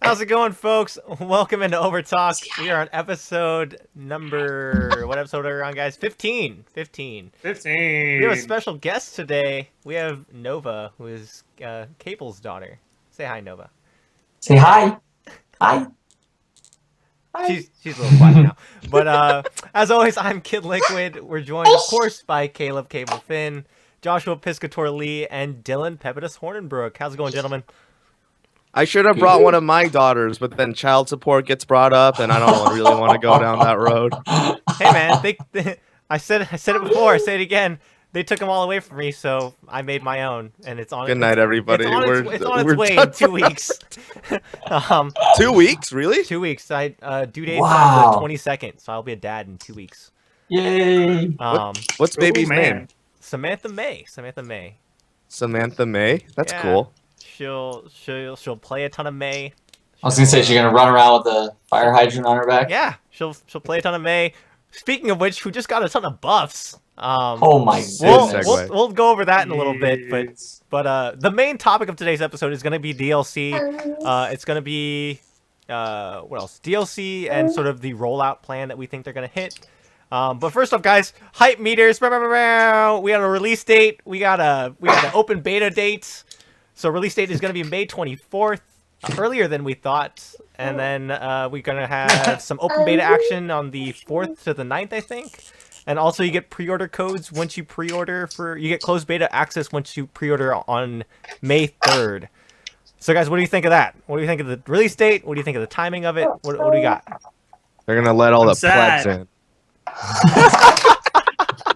How's it going, folks? Welcome into Overtalk. We are on episode number... What episode are we on, guys? 15. 15. 15. We have a special guest today. We have Nova, who is Cable's daughter. Say hi, Nova. Say hi. Hi. Hi. She's a little quiet now. But as always, I'm Kid Liquid. We're joined, of course, by Caleb Cable Finn, Joshua Piscator Lee, and Dylan Pepidus Hornenbrook. How's it going, gentlemen? I should have brought one of my daughters, but then child support gets brought up, and I don't really want to go down that road. Hey, man, I said it before. I say it again. They took them all away from me, so I made my own, and it's on. Good night, everybody. It's on its way in 2 weeks. 2 weeks, really? 2 weeks. Due date's Wow. on the 22nd, so I'll be a dad in 2 weeks. Yay. What's baby's name? Samantha May. Samantha May. Samantha May? That's Yeah. cool. She'll play a ton of May. I was gonna say she's gonna run around with a fire hydrant on her back. Yeah, she'll play a ton of May. Speaking of which, who just got a ton of buffs. Oh my We'll, goodness. we'll go over that in a little bit, but the main topic of today's episode is going to be DLC. It's going to be what else? DLC and sort of the rollout plan that we think they're going to hit. But first off, guys, hype meters. We got a release date. We got an open beta date. So release date is going to be May 24th, earlier than we thought. And then we're going to have some open beta action on the 4th to the 9th, I think. And also you get pre-order codes once you pre-order you get closed beta access once you pre-order on May 3rd. So guys, what do you think of that? What do you think of the release date? What do you think of the timing of it? What do we got? They're going to let all the sad. plebs in.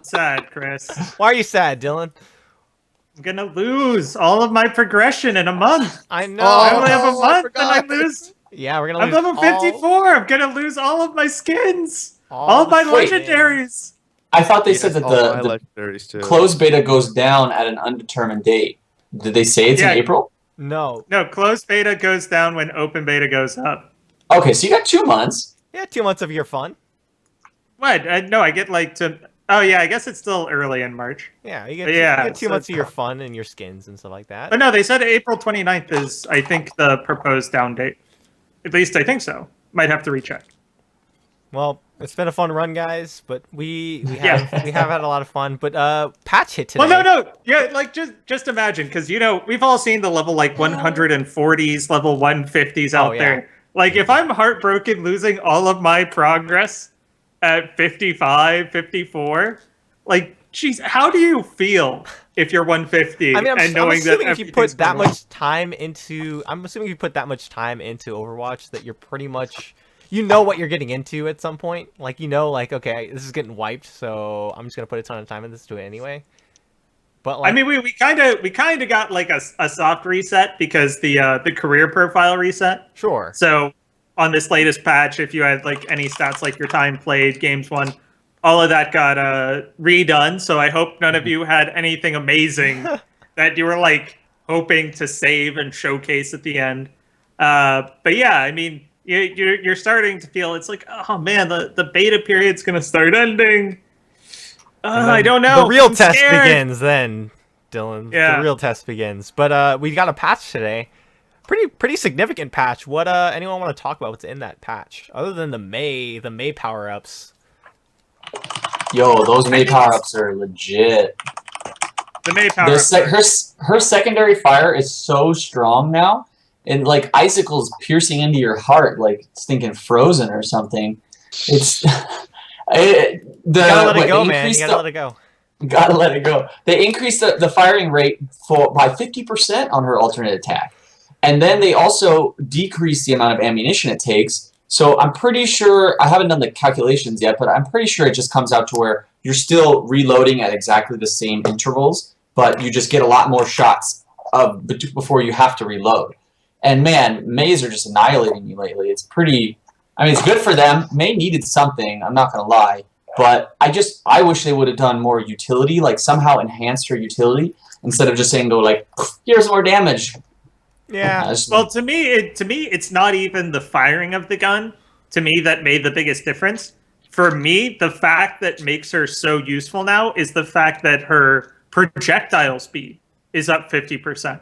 Sad, Chris. Why are you sad, Dylan? I'm gonna lose all of my progression in a month. I know. I only have a I month and I forgot. lose. Yeah, we're going to I'm lose level 54. I'm gonna lose all of my skins. All of my the legendaries. I thought they said that All my the legendaries, too. closed beta goes down at an undetermined date. Did they say it's Yeah. in April? No. No, closed beta goes down when open beta goes up. Okay, so you got 2 months. Yeah, 2 months of your fun. What? No, I get like to... Oh, yeah, I guess it's still early in March. Yeah, you get, Yeah, you get 2 so- months of your fun and your skins and stuff like that. But no, they said April 29th is, I think, the proposed down date. At least I think so. Might have to recheck. Well, it's been a fun run, guys, but we Yeah. have had a lot of fun. But patch hit today. Well, no. Yeah, like, just imagine, because, we've all seen the level, like, 140s, level 150s out Oh, yeah. there. Like, if I'm heartbroken losing all of my progress at 55, 54, like, geez, how do you feel if you're 150 I mean, I'm and knowing assuming that if you put that everything's much time into, Overwatch, that you're pretty much, you know what you're getting into at some point. Like, like, okay, this is getting wiped, so I'm just gonna put a ton of time into this to it anyway. But like, I mean, we kind of got like a soft reset because the career profile reset. sure. So on this latest patch, if you had like any stats like your time played, games won, all of that got redone. So I hope none of you had anything amazing that you were like hoping to save and showcase at the end. But yeah, I mean, you're starting to feel it's like, oh man, the beta period's gonna start ending. I don't know. The real I'm test scared. begins then, Dylan. Yeah. The real test begins. But we got a patch today. Pretty significant patch. What anyone want to talk about what's in that patch? Other than the May power-ups. Yo, those May power-ups are legit. The May power. Her secondary fire is so strong now. And like icicles piercing into your heart, like stinking frozen or something. It's You gotta let it go, man. You gotta let it go. Gotta let it go. They increased the firing rate by 50% on her alternate attack. And then they also decreased the amount of ammunition it takes. So I'm pretty sure, I haven't done the calculations yet, but I'm pretty sure it just comes out to where you're still reloading at exactly the same intervals, but you just get a lot more shots before you have to reload. And man, Mays are just annihilating me lately. It's pretty, I mean, it's good for them. May needed something, I'm not going to lie. But I wish they would have done more utility, like somehow enhanced her utility instead of just saying, go like, here's more damage. Yeah. Well, to me, it's not even the firing of the gun. To me, that made the biggest difference. For me, the fact that makes her so useful now is the fact that her projectile speed is up 50%.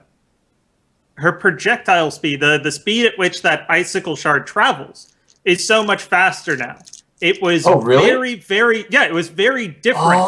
her projectile speed, the speed at which that icicle shard travels, is so much faster now. It was really? it was very different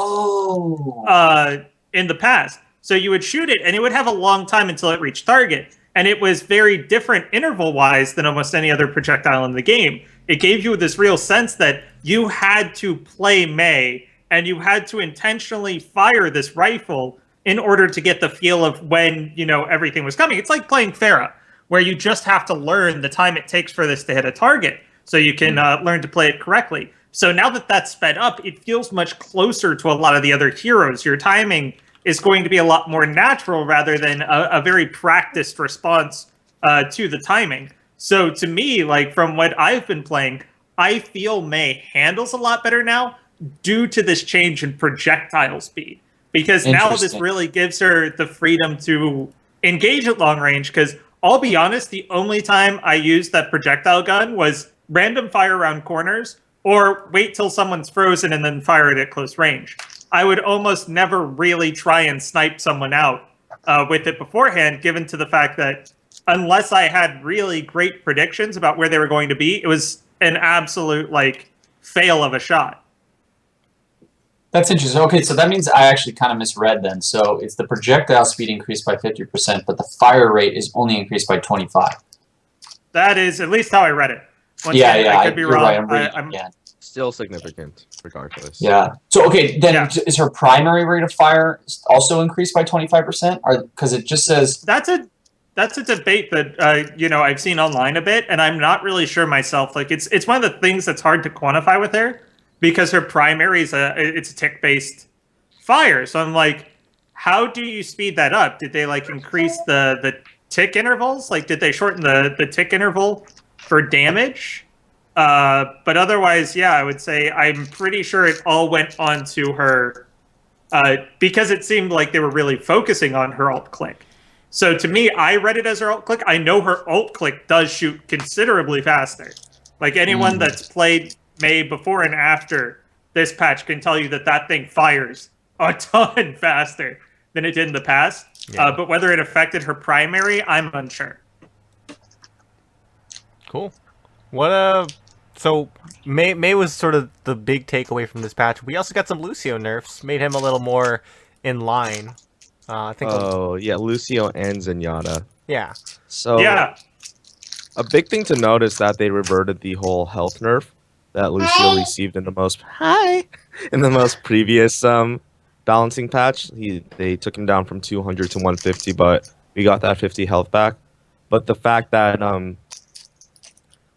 in the past. So you would shoot it, and it would have a long time until it reached target. And it was very different interval-wise than almost any other projectile in the game. It gave you this real sense that you had to play Mei, and you had to intentionally fire this rifle in order to get the feel of when, everything was coming. It's like playing Pharah, where you just have to learn the time it takes for this to hit a target, so you can learn to play it correctly. So now that that's sped up, it feels much closer to a lot of the other heroes. Your timing is going to be a lot more natural rather than a very practiced response to the timing. So to me, like from what I've been playing, I feel Mei handles a lot better now due to this change in projectile speed. Because now this really gives her the freedom to engage at long range. Because I'll be honest, the only time I used that projectile gun was random fire around corners or wait till someone's frozen and then fire it at close range. I would almost never really try and snipe someone out with it beforehand, given to the fact that unless I had really great predictions about where they were going to be, it was an absolute, fail of a shot. That's interesting. Okay, so that means I actually kind of misread then. So it's the projectile speed increased by 50%, but the fire rate is only increased by 25. That is at least how I read it. Once again, I could be wrong. Right, I'm reading again. Still significant, regardless. Yeah. So, okay, then is her primary rate of fire also increased by 25%? Or because it just says... That's a debate that, I've seen online a bit, and I'm not really sure myself. Like, it's one of the things that's hard to quantify with her, because her primary is it's a tick-based fire. So I'm like, how do you speed that up? Did they, increase the tick intervals? Like, did they shorten the tick interval for damage? But otherwise, yeah, I would say I'm pretty sure it all went on to her because it seemed like they were really focusing on her alt-click. So to me, I read it as her alt-click. I know her alt-click does shoot considerably faster. Like, anyone that's played Mei before and after this patch can tell you that thing fires a ton faster than it did in the past. Yeah. But whether it affected her primary, I'm unsure. Cool. So Mei was sort of the big takeaway from this patch. We also got some Lucio nerfs, made him a little more in line. I think. Oh yeah, Lucio and Zenyatta. Yeah. So yeah, a big thing to note is that they reverted the whole health nerf that Lucio received in the most previous balancing patch. They took him down from 200 to 150, but we got that 50 health back. But the fact that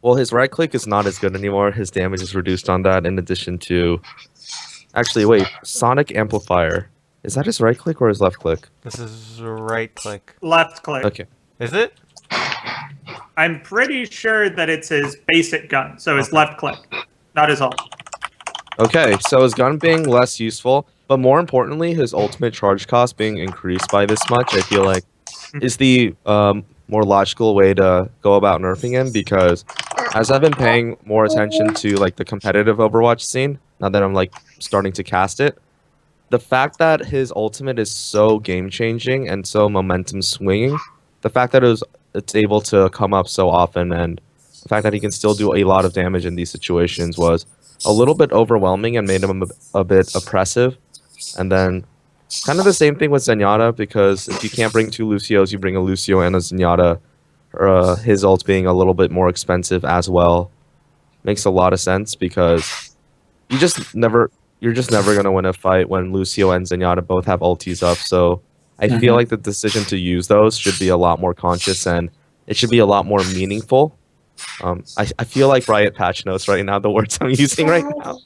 his right click is not as good anymore. His damage is reduced on that. In addition to, actually, wait, Sonic Amplifier. Is that his right click or his left click? This is right click. Left click. Okay. Is it? I'm pretty sure that it's his basic gun, so his left click, not his ult. Okay, so his gun being less useful, but more importantly, his ultimate charge cost being increased by this much, I feel like, is the more logical way to go about nerfing him, because as I've been paying more attention to the competitive Overwatch scene, now that I'm starting to cast it, the fact that his ultimate is so game-changing and so momentum-swinging, the fact that it's able to come up so often, and the fact that he can still do a lot of damage in these situations was a little bit overwhelming and made him a bit oppressive. And then kind of the same thing with Zenyatta, because if you can't bring two Lucios, you bring a Lucio and a Zenyatta. His ult being a little bit more expensive as well makes a lot of sense, because you're just never going to win a fight when Lucio and Zenyatta both have ultis up. So I feel like the decision to use those should be a lot more conscious, and it should be a lot more meaningful. I feel like Riot patch notes right now, the words I'm using right now.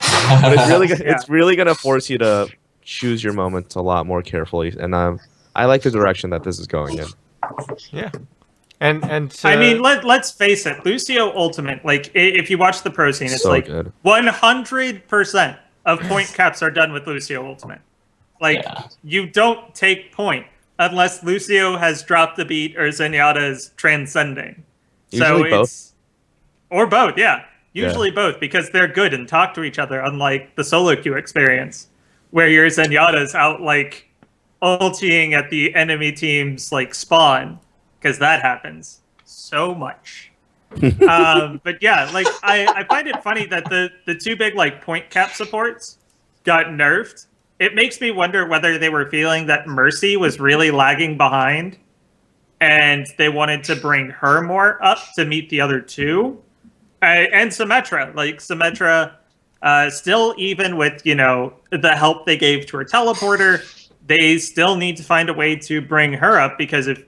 But it's really going to force you to choose your moments a lot more carefully, and I like the direction that this is going in. Yeah. And I mean, let's face it, Lucio Ultimate, if you watch the pro scene, it's so good. 100% of point caps are done with Lucio Ultimate. You don't take point unless Lucio has dropped the beat or Zenyatta is transcending. Usually both. Or both, yeah. Usually both, because they're good and talk to each other, unlike the solo queue experience, where your Zenyatta's out ultiing at the enemy team's spawn because that happens so much. But yeah, like I find it funny that the two big like point cap supports got nerfed. It makes me wonder whether they were feeling that Mercy was really lagging behind and they wanted to bring her more up to meet the other two. And Symmetra, like Symmetra, still even with, you know, the help they gave to her teleporter, they still need to find a way to bring her up because if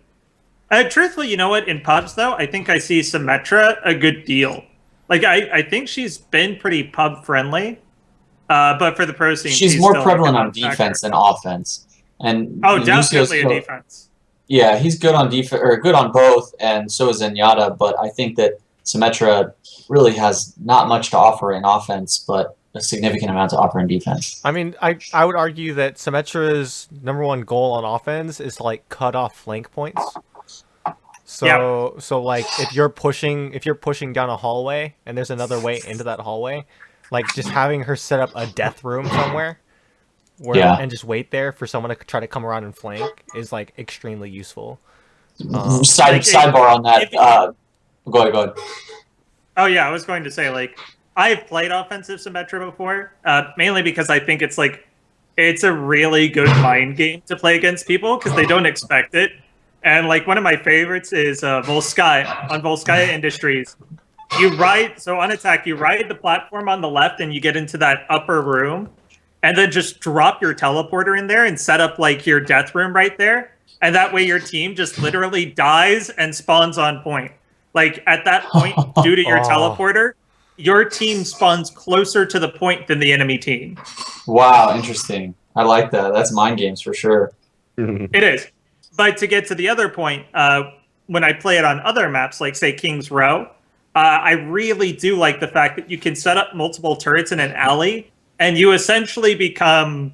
truthfully, you know what? In pubs, though, I think I see Symmetra a good deal. Like, I think she's been pretty pub friendly, but for the pro scene, She's more still prevalent like a on defense than offense. And Oh, Lucio's definitely a good- defense. Yeah, he's good on defense or good on both, and so is Zenyatta. But I think that Symmetra really has not much to offer in offense, but a significant amount to offer in defense. I mean, I would argue that Symmetra's #1 goal on offense is to like cut off flank points. So like if you're pushing down a hallway and there's another way into that hallway, like just having her set up a death room somewhere and just wait there for someone to try to come around and flank is like extremely useful. Sidebar on that. Go ahead. Oh yeah, I was going to say like I've played offensive Symmetra before, mainly because I think it's a really good mind game to play against people because they don't expect it. And like one of my favorites is Volskaya on Volskaya Industries. You ride on attack, you ride the platform on the left and you get into that upper room and then just drop your teleporter in there and set up like your death room right there. And that way your team just literally dies and spawns on point. Like at that point, due to your teleporter, your team spawns closer to the point than the enemy team. Wow, interesting. I like that. That's mind games for sure. It is. But to get to the other point, when I play it on other maps, like say King's Row, I really do like the fact that you can set up multiple turrets in an alley, and you essentially become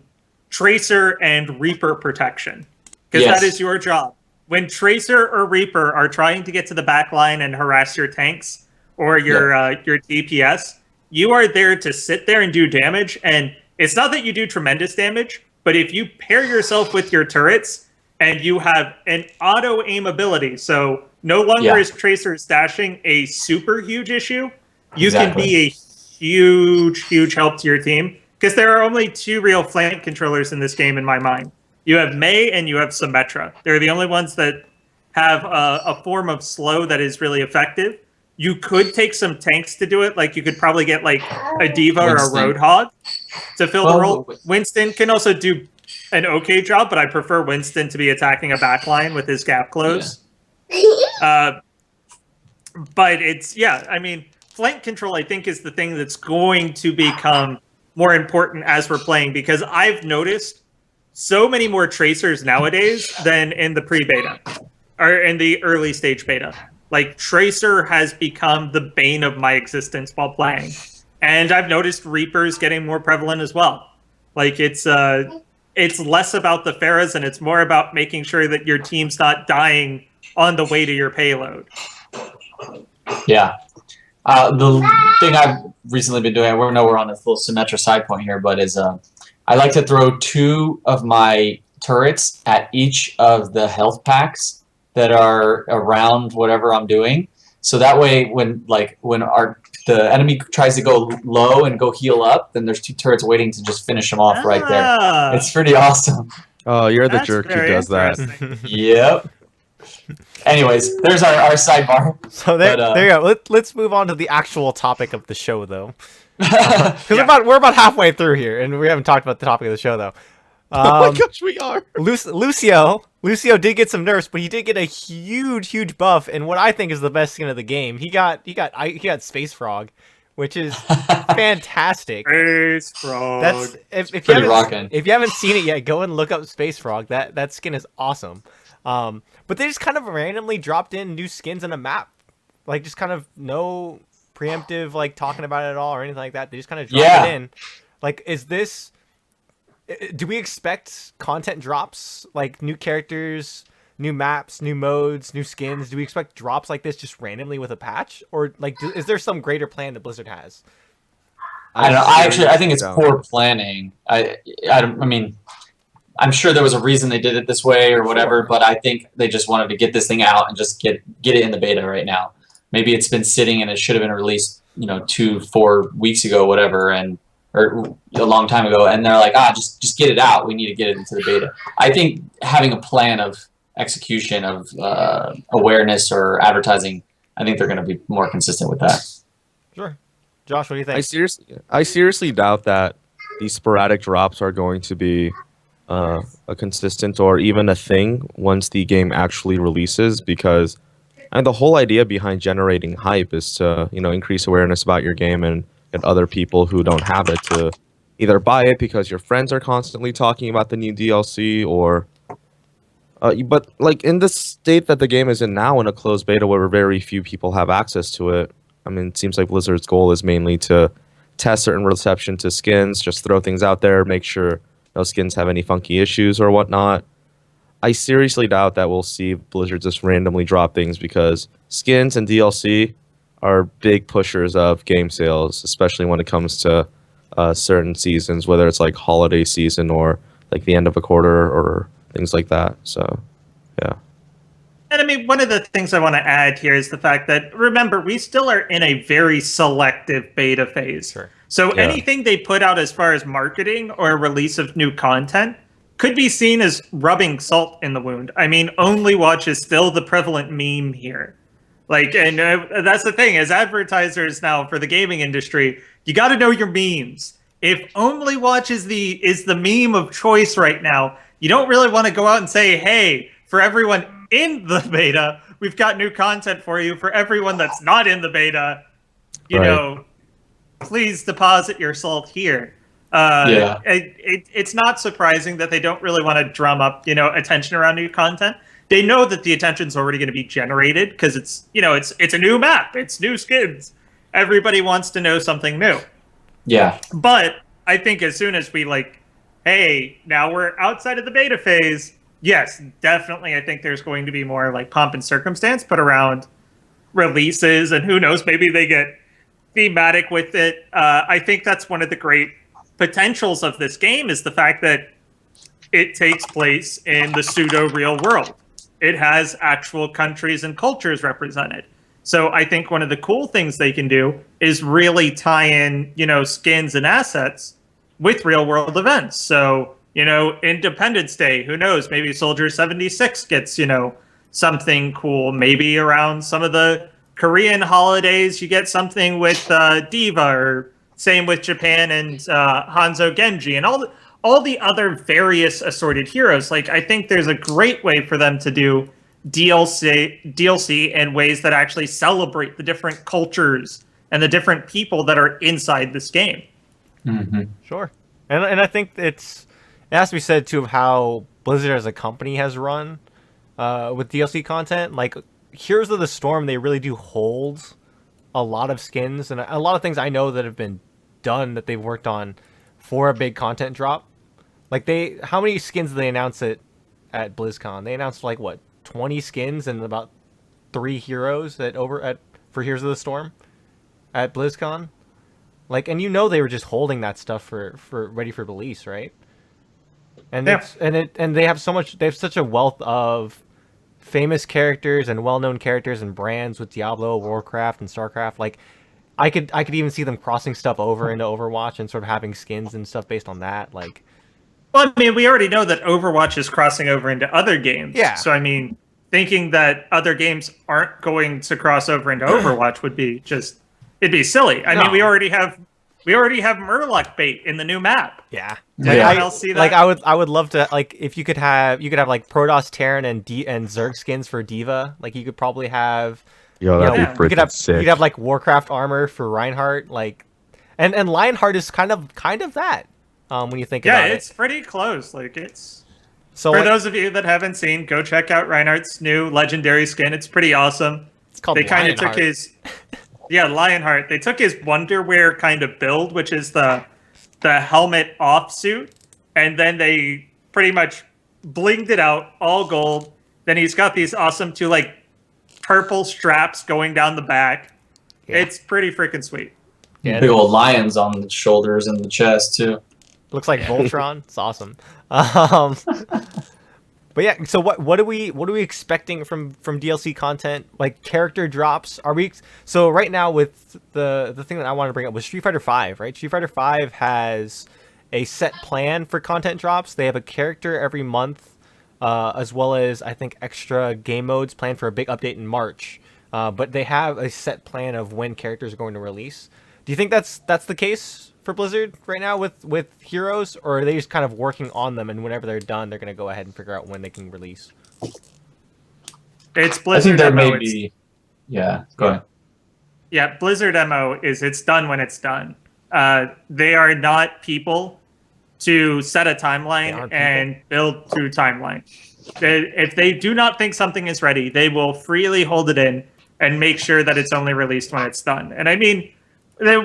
Tracer and Reaper protection. Because that is your job. When Tracer or Reaper are trying to get to the back line and harass your tanks or your DPS, you are there to sit there and do damage. And it's not that you do tremendous damage, but if you pair yourself with your turrets, and you have an auto aim ability, so no longer is Tracer stashing a super huge issue. You can be a huge help to your team because there are only two real flank controllers in this game in my mind. You have Mei and you have Symmetra. They're the only ones that have a form of slow that is really effective. You could take some tanks to do it. Like you could probably get like a D.Va or a Roadhog to fill the role. Winston can also do an okay job, but I prefer Winston to be attacking a backline with his gap close. But it's, I mean, flank control, I think, is the thing that's going to become more important as we're playing, because I've noticed so many more Tracers nowadays than in the pre-beta, or in the early stage beta. Like, Tracer has become the bane of my existence while playing. And I've noticed Reapers getting more prevalent as well. Like, it's less about the Pharahs, and it's more about making sure that your team's not dying on the way to your payload. Yeah. The thing I've recently been doing, we're on a little Symmetra side point here, but is I like to throw 2 of my turrets at each of the health packs that are around whatever I'm doing. So that way, when the enemy tries to go low and go heal up, then there's 2 turrets waiting to just finish them off right there. It's pretty awesome. Oh, you're the jerk who does that. Yep. Anyways, there's our sidebar. So there you go. Let's move on to the actual topic of the show, though. Because we're about halfway through here, and we haven't talked about the topic of the show, though. Oh my gosh, we are. Lucio did get some nerfs, but he did get a huge buff, and what I think is the best skin of the game. He got Space Frog, which is fantastic. Space Frog. That's if you haven't seen it yet, go and look up Space Frog. That skin is awesome. But they just kind of randomly dropped in new skins in a map, like just kind of no preemptive like talking about it at all or anything like that. They just kind of dropped it in. Like, do we expect content drops, like new characters, new maps, new modes, new skins? Do we expect drops like this just randomly with a patch, or like is there some greater plan that Blizzard has? I don't know. I think it's poor planning. I mean, I'm sure there was a reason they did it this way or whatever, but I think they just wanted to get this thing out and just get it in the beta right now. Maybe it's been sitting and it should have been released, 2-4 weeks ago, whatever, or a long time ago, and they're like, just get it out. We need to get it into the beta. I think having a plan of execution of awareness or advertising, I think they're going to be more consistent with that. Sure. Josh, what do you think? I seriously doubt that these sporadic drops are going to be a consistent or even a thing once the game actually releases, because the whole idea behind generating hype is to increase awareness about your game and get other people who don't have it to either buy it because your friends are constantly talking about the new DLC, or but like in the state that the game is in now, in a closed beta where very few people have access to it, it seems like Blizzard's goal is mainly to test certain reception to skins, just throw things out there, make sure no skins have any funky issues or whatnot. I seriously doubt that we'll see Blizzard just randomly drop things, because skins and DLC are big pushers of game sales, especially when it comes to certain seasons, whether it's like holiday season or like the end of a quarter or things like that. So, yeah. And one of the things I want to add here is the fact that, remember, we still are in a very selective beta phase. Sure. So Yeah. anything they put out as far as marketing or release of new content could be seen as rubbing salt in the wound. Only watch is still the prevalent meme here. And that's the thing, as advertisers now for the gaming industry, you got to know your memes. If Only Watch is the meme of choice right now, you don't really want to go out and say, hey, for everyone in the beta, we've got new content for you. For everyone that's not in the beta, please deposit your salt here. It's not surprising that they don't really want to drum up, attention around new content. They know that the attention's already going to be generated because it's a new map, it's new skins. Everybody wants to know something new. Yeah. But I think as soon as we hey, now we're outside of the beta phase, yes, definitely I think there's going to be more pomp and circumstance put around releases, and who knows, maybe they get thematic with it. I think that's one of the great potentials of this game, is the fact that it takes place in the pseudo real world. It has actual countries and cultures represented. So I think one of the cool things they can do is really tie in, skins and assets with real world events. So, Independence Day, who knows, maybe Soldier 76 gets, something cool. Maybe around some of the Korean holidays, you get something with Diva, or same with Japan and Hanzo Genji, and all the other various assorted heroes. I think there's a great way for them to do DLC in ways that actually celebrate the different cultures and the different people that are inside this game. Mm-hmm. Sure. And I think it has to be said, too, of how Blizzard as a company has run with DLC content. Heroes of the Storm, they really do hold a lot of skins and a lot of things I know that have been done that they've worked on for a big content drop. How many skins did they announce at BlizzCon? They announced 20 skins and about 3 heroes for Heroes of the Storm at BlizzCon. And they were just holding that stuff for ready for release, right? And Yeah. They have such a wealth of famous characters and well-known characters and brands with Diablo, Warcraft, and StarCraft. I could even see them crossing stuff over into Overwatch and sort of having skins and stuff based on that. Well, we already know that Overwatch is crossing over into other games. Yeah. So, thinking that other games aren't going to cross over into Overwatch would be it'd be silly. No. We already have Murloc bait in the new map. Yeah. Does anyone else see that? I would love to, if you could have Protoss, Terran, and Zerg skins for Diva. You could probably have Yo, that'd Yeah. be you could freaking have sick. Warcraft armor for Reinhardt, and Lionheart is kind of that when you think about it. Yeah, it's pretty close. So For those of you that haven't seen, go check out Reinhardt's new legendary skin. It's pretty awesome. it's called They kind of Lionheart. took his Lionheart. They took his Wonderwear kind of build, which is the helmet offsuit, and then they pretty much blinged it out all gold. Then he's got these awesome 2 purple straps going down the back. Yeah. It's pretty freaking sweet. Yeah, Big old lions on the shoulders and the chest too. Looks like Voltron. It's awesome. Um, but yeah, so what are we expecting from DLC content? Like character drops? Are we so right now with the thing that I want to bring up was Street Fighter V, right? Street Fighter V has a set plan for content drops. They have a character every month, as well as I think extra game modes planned for a big update in March. But they have a set plan of when characters are going to release. Do you think that's the case for Blizzard right now with heroes, or are they just kind of working on them, and whenever they're done, they're going to go ahead and figure out when they can release? It's I Blizzard think there MO. may be. Yeah, go ahead. Yeah, Blizzard MO is it's done when it's done. They are not people to set a They timeline aren't and build to timeline. If they do not think something is ready, they will freely hold it in and make sure that it's only released when it's done. And I mean,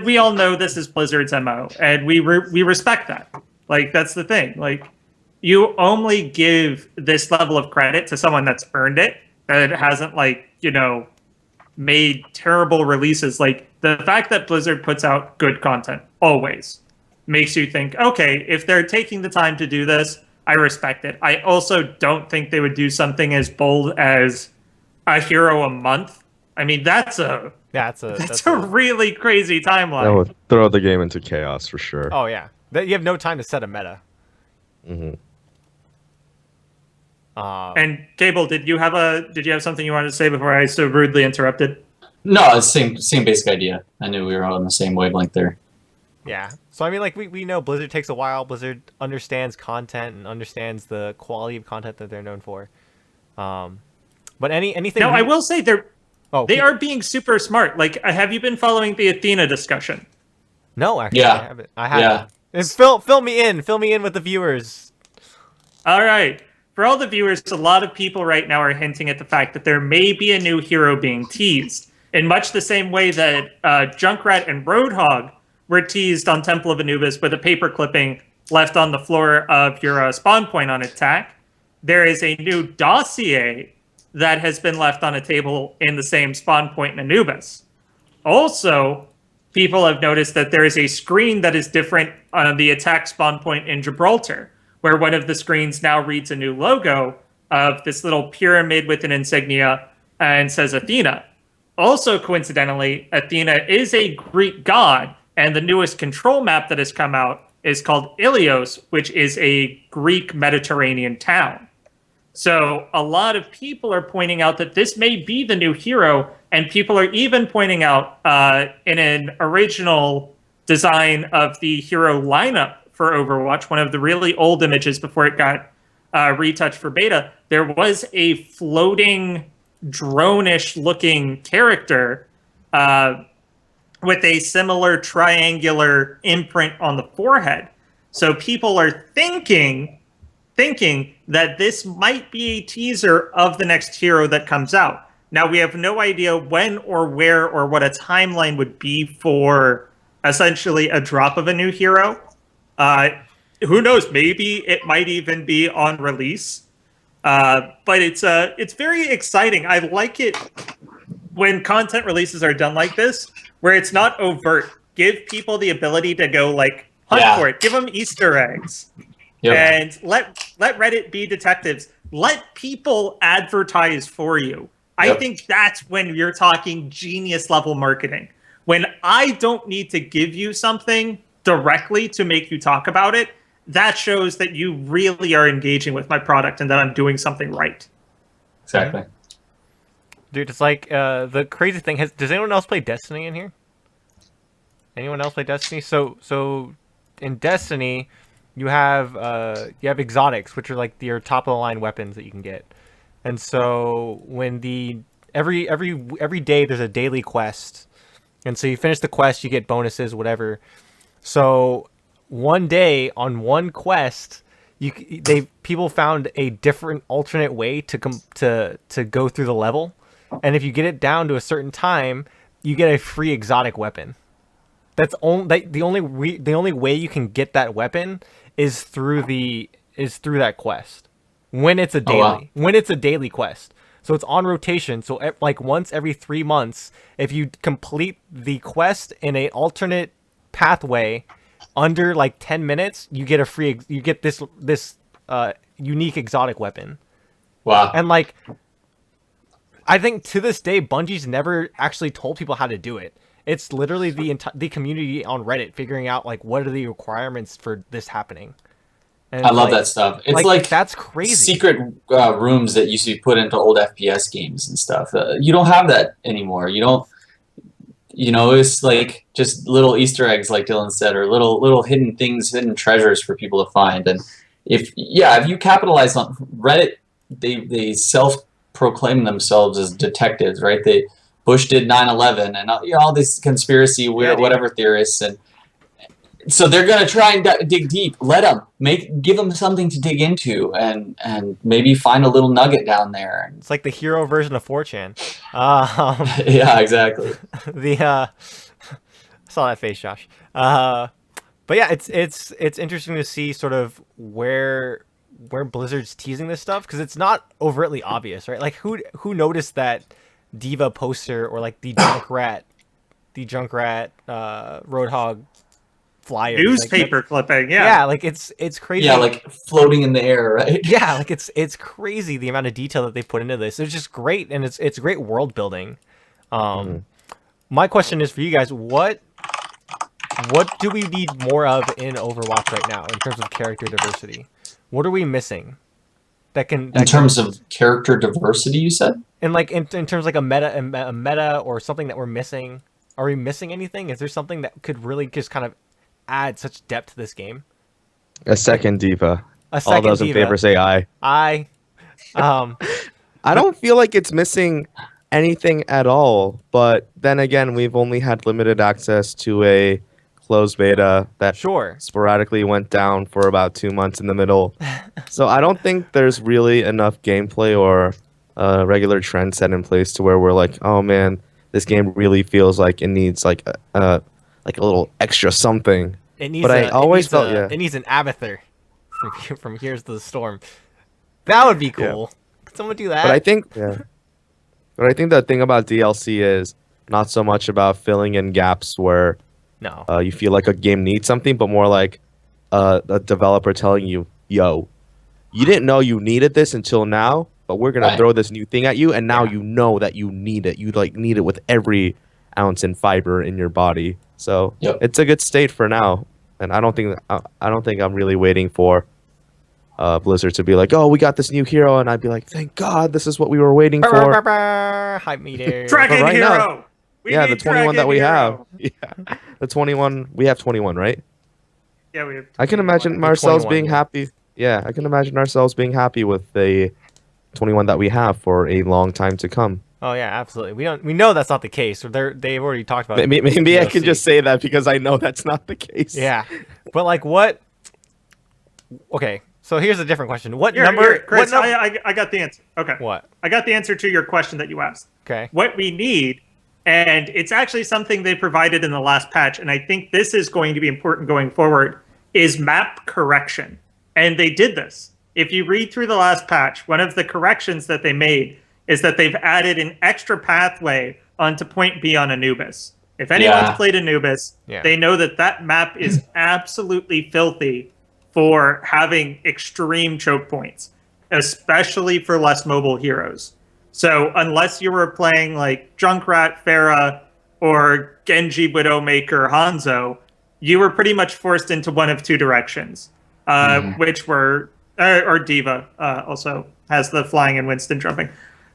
we all know this is Blizzard's MO, and we respect that. Like, that's the thing. Like, you only give this level of credit to someone that's earned it, that hasn't, like, made terrible releases. Like, the fact that Blizzard puts out good content always makes you think, okay, if they're taking the time to do this, I respect it. I also don't think they would do something as bold as a hero a month. I mean, that's a really crazy timeline. That would throw the game into chaos for sure. Oh yeah, you have no time to set a meta. Hmm. And Cable, did you have something you wanted to say before I so rudely interrupted? No, it's same basic idea. I knew we were on the same wavelength there. Yeah. So I mean, like we know Blizzard takes a while. Blizzard understands content and understands the quality of content that they're known for. But anything. No, I will say they keep- are being super smart. Like, have you been following the Athena discussion? No, actually, Yeah. I haven't. I haven't. Yeah. And fill me in with the viewers. All right. For all the viewers, a lot of people right now are hinting at the fact that there may be a new hero being teased, in much the same way that Junkrat and Roadhog were teased on Temple of Anubis with a paper clipping left on the floor of your spawn point on attack. There is a new dossier that has been left on a table in the same spawn point in Anubis. Also, people have noticed that there is a screen that is different on the attack spawn point in Gibraltar, where one of the screens now reads a new logo of this little pyramid with an insignia and says Athena. Also, coincidentally, Athena is a Greek god, and the newest control map that has come out is called Ilios, which is a Greek Mediterranean town. So a lot of people are pointing out that this may be the new hero, and people are even pointing out in an original design of the hero lineup for Overwatch, one of the really old images before it got retouched for beta, there was a floating drone-ish looking character with a similar triangular imprint on the forehead. So people are thinking that this might be a teaser of the next hero that comes out. Now, we have no idea when or where or what a timeline would be for essentially a drop of a new hero. Who knows? Maybe it might even be on release. But it's very exciting. I like it when content releases are done like this, where it's not overt. Give people the ability to go hunt for it. Give them Easter eggs. Yep. And let Reddit be detectives. Let people advertise for you. I think that's when you're talking genius level marketing. When I don't need to give you something directly to make you talk about it, that shows that you really are engaging with my product and that I'm doing something right. Exactly. Dude, it's like the crazy thing does anyone else play Destiny in here? Anyone else play Destiny? So in Destiny, you have exotics, which are like your top of the line weapons that you can get. And so when every day there's a daily quest, and so you finish the quest, you get bonuses, whatever. So one day on one quest, people found a different alternate way to go through the level, and if you get it down to a certain time, you get a free exotic weapon. That's the only way you can get that weapon is through that quest. When it's a daily quest. So it's on rotation. So like once every 3 months, if you complete the quest in an alternate pathway under like 10 minutes, you get you get this unique exotic weapon. Wow. And like, I think to this day, Bungie's never actually told people how to do it. It's literally the community on Reddit figuring out like what are the requirements for this happening. And I love that stuff. It's like that's crazy. Secret rooms that used to be put into old FPS games and stuff. You don't have that anymore. You don't. You know, it's like just little Easter eggs, like Dylan said, or little hidden things, hidden treasures for people to find. And if you capitalize on Reddit, they self-proclaim themselves as detectives, right? Bush did 9/11 and all these conspiracy whatever theorists, and so they're gonna try and dig deep. Let them give them something to dig into, and maybe find a little nugget down there. It's like the hero version of 4chan. Yeah, exactly. I saw that face, Josh. But yeah, it's interesting to see sort of where Blizzard's teasing this stuff, because it's not overtly obvious, right? Like who noticed that Diva poster, or like the Junkrat Roadhog flyer, newspaper clipping? Yeah, like it's crazy. Yeah, like floating in the air, right? Yeah, like it's crazy the amount of detail that they put into this. It's just great, and it's great world building. My question is for you guys: what do we need more of in Overwatch right now in terms of character diversity? What are we missing? In terms of character diversity, you said? And like in terms like a meta or something that we're missing. Are we missing anything? Is there something that could really just kind of add such depth to this game? A second diva. All those in favor say aye. I don't feel like it's missing anything at all. But then again, we've only had limited access to a closed beta that sporadically went down for about 2 months in the middle. So I don't think there's really enough gameplay or regular trend set in place to where we're like, oh man, this game really feels like it needs like a little extra something. It needs but I always felt it needs an Abathur from Here's to the Storm. That would be cool. Yeah. Could someone do that? But I think the thing about DLC is not so much about filling in gaps where you feel like a game needs something, but more like a developer telling you, yo, you didn't know you needed this until now, but we're going to throw this new thing at you, and now you know that you need it. You like need it with every ounce and fiber in your body. So it's a good state for now, and I don't think I'm really waiting for Blizzard to be like, oh, we got this new hero, and I'd be like, thank God, this is what we were waiting for. Hype meter. Dragon right hero. Now, the 21 that we have. Yeah, the 21. We have 21, right? Yeah, we have. I can imagine ourselves being happy. Yeah, I can imagine ourselves being happy with the 21 that we have for a long time to come. Oh yeah, absolutely. We know that's not the case. They've already talked about it. Maybe I can just say that because I know that's not the case. Yeah, but like what? Okay, so here's a different question. Chris, I got the answer. Okay. What? I got the answer to your question that you asked. Okay. What we need, and it's actually something they provided in the last patch, and I think this is going to be important going forward, is map correction. And they did this. If you read through the last patch, one of the corrections that they made is that they've added an extra pathway onto Point B on Anubis. If anyone's played Anubis, they know that map is absolutely filthy for having extreme choke points, especially for less mobile heroes. So unless you were playing like Junkrat, Pharah, or Genji, Widowmaker, Hanzo, you were pretty much forced into one of two directions, which were, or Diva also has the flying and Winston jumping.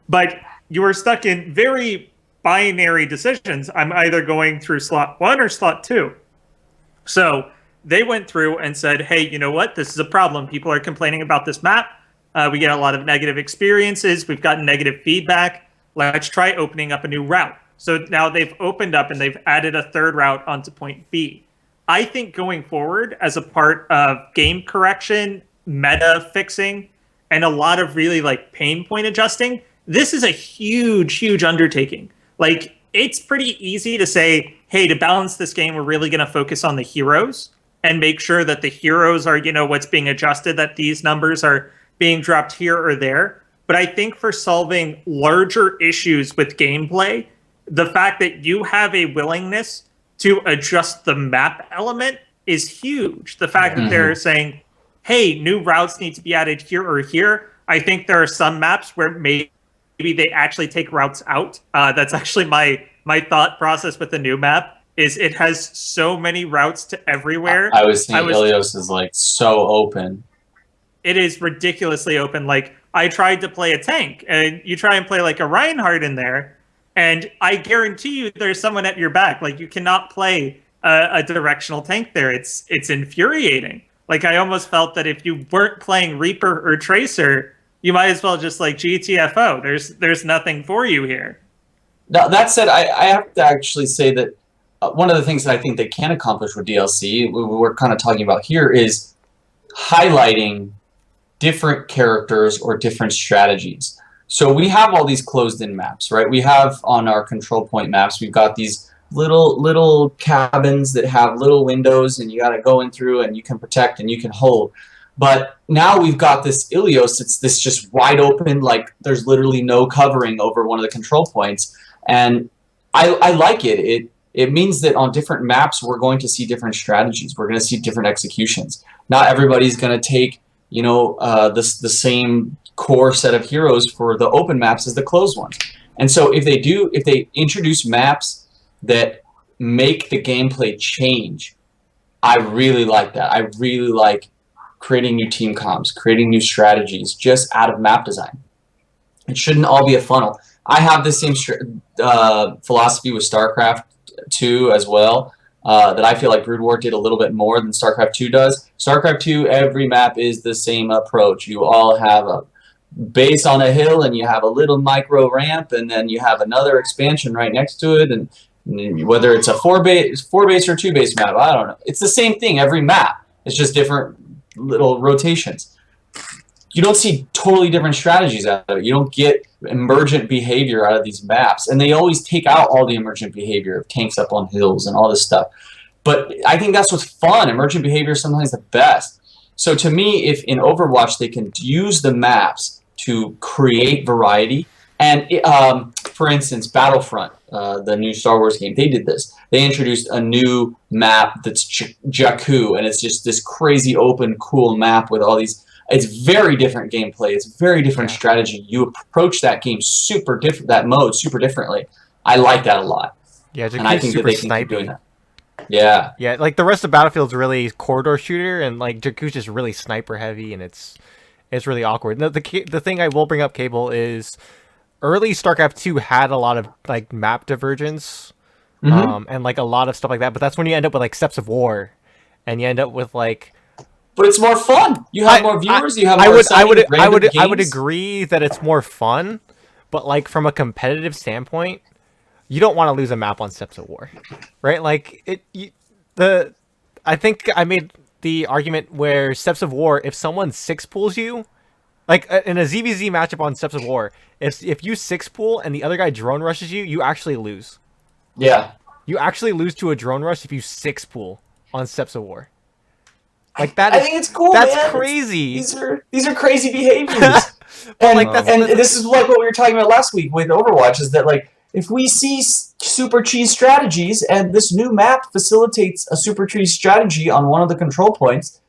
But you were stuck in very binary decisions. I'm either going through slot 1 or slot 2. So they went through and said, hey, you know what? This is a problem. People are complaining about this map. We get a lot of negative experiences. We've gotten negative feedback. Let's try opening up a new route. So now they've opened up and they've added a third route onto Point B. I think going forward, as a part of game correction, meta fixing, and a lot of really like pain point adjusting, this is a huge, huge undertaking. Like, it's pretty easy to say, hey, to balance this game, we're really going to focus on the heroes and make sure that the heroes are, what's being adjusted, that these numbers are being dropped here or there. But I think for solving larger issues with gameplay, the fact that you have a willingness to adjust the map element is huge. The fact that they're saying, hey, new routes need to be added here or here. I think there are some maps where maybe they actually take routes out. That's actually my thought process with the new map, is it has so many routes to everywhere. I was thinking Ilios is like so open. It is ridiculously open. Like, I tried to play a tank, and you try and play like a Reinhardt in there, and I guarantee you there's someone at your back. Like, you cannot play a directional tank there. It's infuriating. Like, I almost felt that if you weren't playing Reaper or Tracer, you might as well just like GTFO. There's nothing for you here. Now, that said, I have to actually say that one of the things that I think they can accomplish with DLC, we're kind of talking about here, is highlighting different characters or different strategies. So we have all these closed-in maps, right? We have on our control point maps, we've got these little cabins that have little windows, and you got to go in through, and you can protect and you can hold. But now we've got this Ilios. It's this just wide open, like there's literally no covering over one of the control points, and I like it. It means that on different maps we're going to see different strategies. We're going to see different executions. Not everybody's going to take the same core set of heroes for the open maps as the closed ones. And so if they introduce maps that make the gameplay change, I really like that. I really like creating new team comps, creating new strategies just out of map design. It shouldn't all be a funnel. I have the same philosophy with StarCraft 2 as well, that I feel like Brood War did a little bit more than StarCraft 2 does. StarCraft 2, every map is the same approach. You all have a base on a hill, and you have a little micro ramp, and then you have another expansion right next to it, and whether it's a 4-base or 2-base map, I don't know. It's the same thing every map. It's just different little rotations. You don't see totally different strategies out of it. You don't get emergent behavior out of these maps. And they always take out all the emergent behavior of tanks up on hills and all this stuff. But I think that's what's fun. Emergent behavior is sometimes the best. So to me, if in Overwatch they can use the maps to create variety, and for instance, Battlefront, the new Star Wars game, they did this. They introduced a new map that's Jakku, and it's just this crazy open, cool map with all these. It's very different gameplay. It's very different strategy. You approach that game super differently. I like that a lot. Yeah, and I think that they can keep doing that. Yeah. Yeah, like the rest of Battlefield's really corridor shooter, and like Jakku's just really sniper heavy, and it's really awkward. No, the thing I will bring up, Cable, is early StarCraft 2 had a lot of like map divergence, and like a lot of stuff like that. But that's when you end up with like Steps of War, and you end up with like. But it's more fun. You have more viewers. You have more. I would agree that it's more fun, but like from a competitive standpoint, you don't want to lose a map on Steps of War, right? Like I think I made the argument where Steps of War, if someone 6-pools you, like in a ZVZ matchup on Steps of War, if you 6-pool and the other guy drone rushes you, you actually lose. Yeah. You actually lose to a drone rush if you 6-pool on Steps of War. Like I think it's cool. That's man. crazy. These are crazy behaviors. and this is like what we were talking about last week with Overwatch, is that like if we see super cheese strategies, and this new map facilitates a super cheese strategy on one of the control points,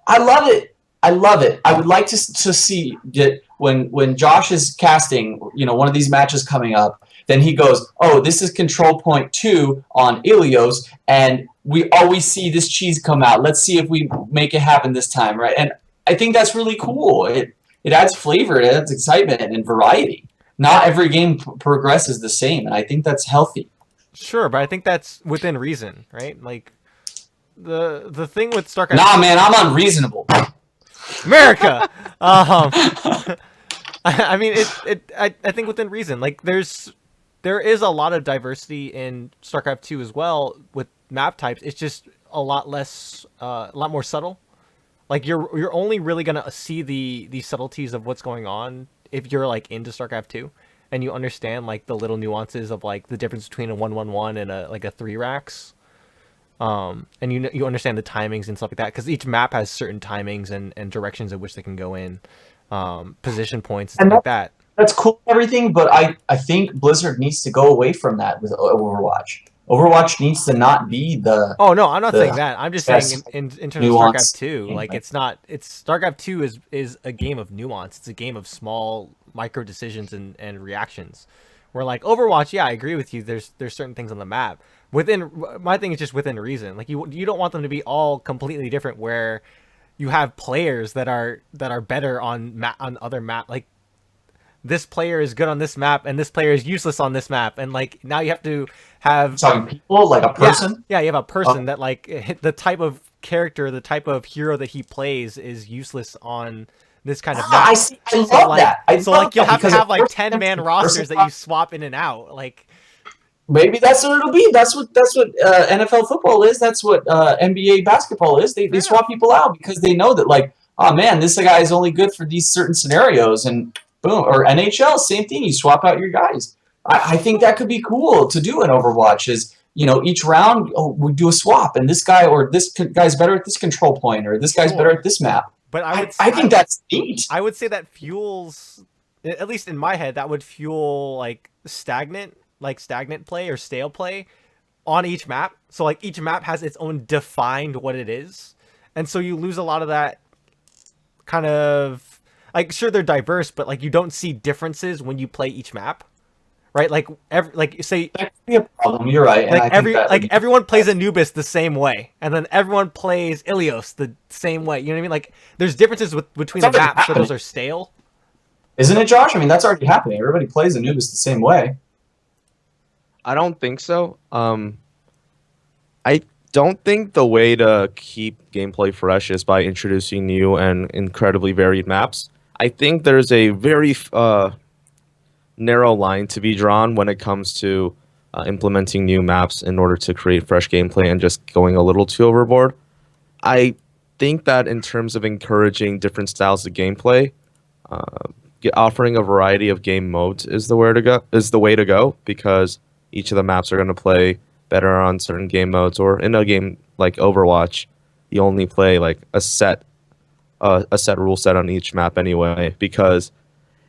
I love it. I love it. I would like to see that when Josh is casting, one of these matches coming up, then he goes, oh, this is control point 2 on Ilios, and we always see this cheese come out. Let's see if we make it happen this time, right? And I think that's really cool. It adds flavor, it adds excitement and variety. Not every game progresses the same, and I think that's healthy. Sure, but I think that's within reason, right? Like the thing with StarCraft. Nah, man, I'm unreasonable. America. I mean, I think within reason. Like there is a lot of diversity in StarCraft 2 as well with map types. It's just a lot more subtle. Like you're only really gonna see the subtleties of what's going on if you're like into StarCraft 2 and you understand like the little nuances of like the difference between a 1-1-1 and a 3 racks. And you understand the timings and stuff like that, because each map has certain timings and directions in which they can go in, position points and stuff like that. That's cool, everything, but I think Blizzard needs to go away from that with Overwatch. Overwatch needs to not be the Oh no, I'm not the saying that. I'm just saying in terms of StarCraft nuanced 2, gameplay. like it's not. It's StarCraft 2 is a game of nuance. It's a game of small micro decisions and reactions. Where like Overwatch, yeah, I agree with you. There's certain things on the map within. My thing is just within reason. Like you don't want them to be all completely different. Where you have players that are better on other map. Like this player is good on this map and this player is useless on this map, and like now you have to have Talking people, like a person. yeah, you have a person that like the type of character, the type of hero that he plays is useless on this kind of map. I see. I love So like, that. I so love like you'll that have to because have a like person 10-man to rosters person that you swap in and out. Like maybe that's what it'll be. That's what NFL football is. That's what NBA basketball is. They Fair swap people out because they know that like, oh man, this guy is only good for these certain scenarios, and boom. Or NHL, same thing. You swap out your guys. I think that could be cool to do in Overwatch. Is each round we do a swap, and this guy or this guy's better at this control point, or this guy's better Sure. at this map. but I think that's neat. I would say that fuels, at least in my head, that would fuel like stagnant play or stale play on each map. So like each map has its own defined what it is, and so you lose a lot of that kind of like, sure they're diverse, but like you don't see differences when you play each map, right? Like say That could be a problem. You're right. And I think that everyone plays Anubis the same way, and then everyone plays Ilios the same way. You know what I mean? Like there's differences between the It's already maps, but those happening. are stale. Isn't it, Josh? I mean, that's already happening. Everybody plays Anubis the same way. I don't think so. I don't think the way to keep gameplay fresh is by introducing new and incredibly varied maps. I think there's a very narrow line to be drawn when it comes to implementing new maps in order to create fresh gameplay and just going a little too overboard. I think that in terms of encouraging different styles of gameplay, offering a variety of game modes is the way to go because each of the maps are going to play better on certain game modes. Or in a game like Overwatch, you only play like a set rule set on each map anyway. Because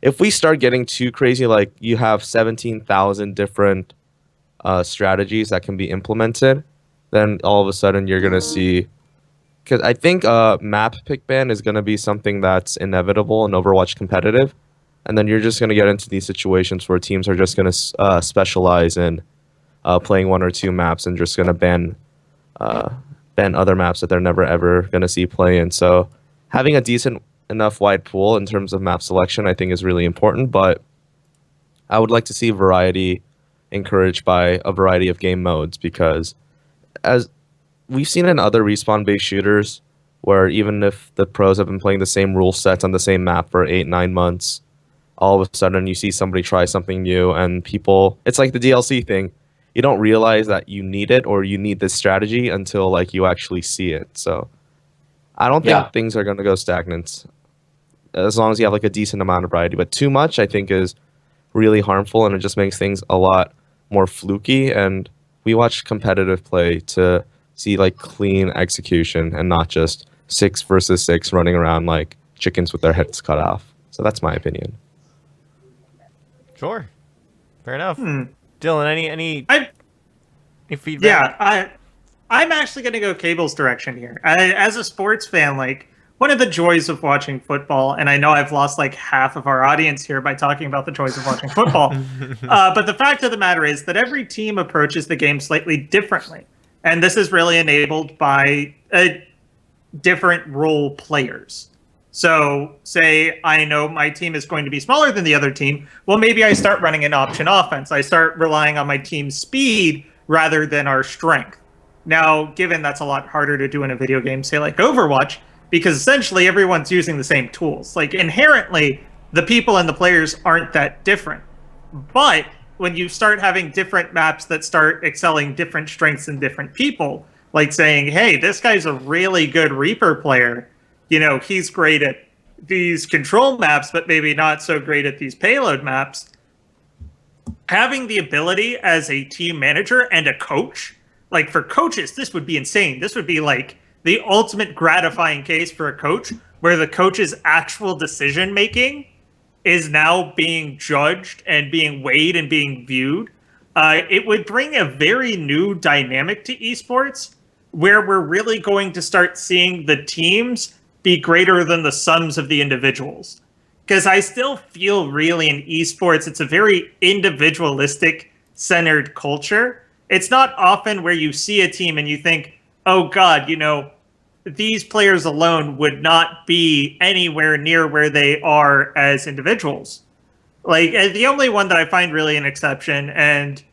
if we start getting too crazy, like you have 17,000 different strategies that can be implemented, then all of a sudden you're going to see. Because I think map pick ban is going to be something that's inevitable in Overwatch competitive. And then you're just going to get into these situations where teams are just going to specialize in playing one or two maps and just going to ban other maps that they're never ever going to see play in. So having a decent enough wide pool in terms of map selection, I think, is really important. But I would like to see variety encouraged by a variety of game modes because as we've seen in other respawn-based shooters where even if the pros have been playing the same rule sets on the same map for 8-9 months, all of a sudden you see somebody try something new and people, it's like the DLC thing. You don't realize that you need it or you need this strategy until like you actually see it. So I don't think things are going to go stagnant as long as you have like a decent amount of variety. But too much, I think, is really harmful and it just makes things a lot more fluky. And we watch competitive play to see like clean execution and not just 6 versus 6 running around like chickens with their heads cut off. So that's my opinion. Sure, fair enough. Dylan, any feedback? Yeah, I'm actually going to go Cable's direction here. As a sports fan, like one of the joys of watching football, and I know I've lost like half of our audience here by talking about the joys of watching football, but the fact of the matter is that every team approaches the game slightly differently. And this is really enabled by different role players. So say I know my team is going to be smaller than the other team. Well, maybe I start running an option offense. I start relying on my team's speed rather than our strength. Now, given that's a lot harder to do in a video game, say like Overwatch, because essentially everyone's using the same tools. Like inherently, the people and the players aren't that different. But when you start having different maps that start excelling different strengths in different people, like saying, hey, this guy's a really good Reaper player. You know, he's great at these control maps, but maybe not so great at these payload maps. Having the ability as a team manager and a coach, like for coaches, this would be insane. This would be like the ultimate gratifying case for a coach where the coach's actual decision making is now being judged and being weighed and being viewed it would bring a very new dynamic to esports where we're really going to start seeing the teams be greater than the sums of the individuals. Because I still feel really in esports, it's a very individualistic centered culture. It's not often where you see a team and you think, oh God, these players alone would not be anywhere near where they are as individuals. Like, the only one that I find really an exception, and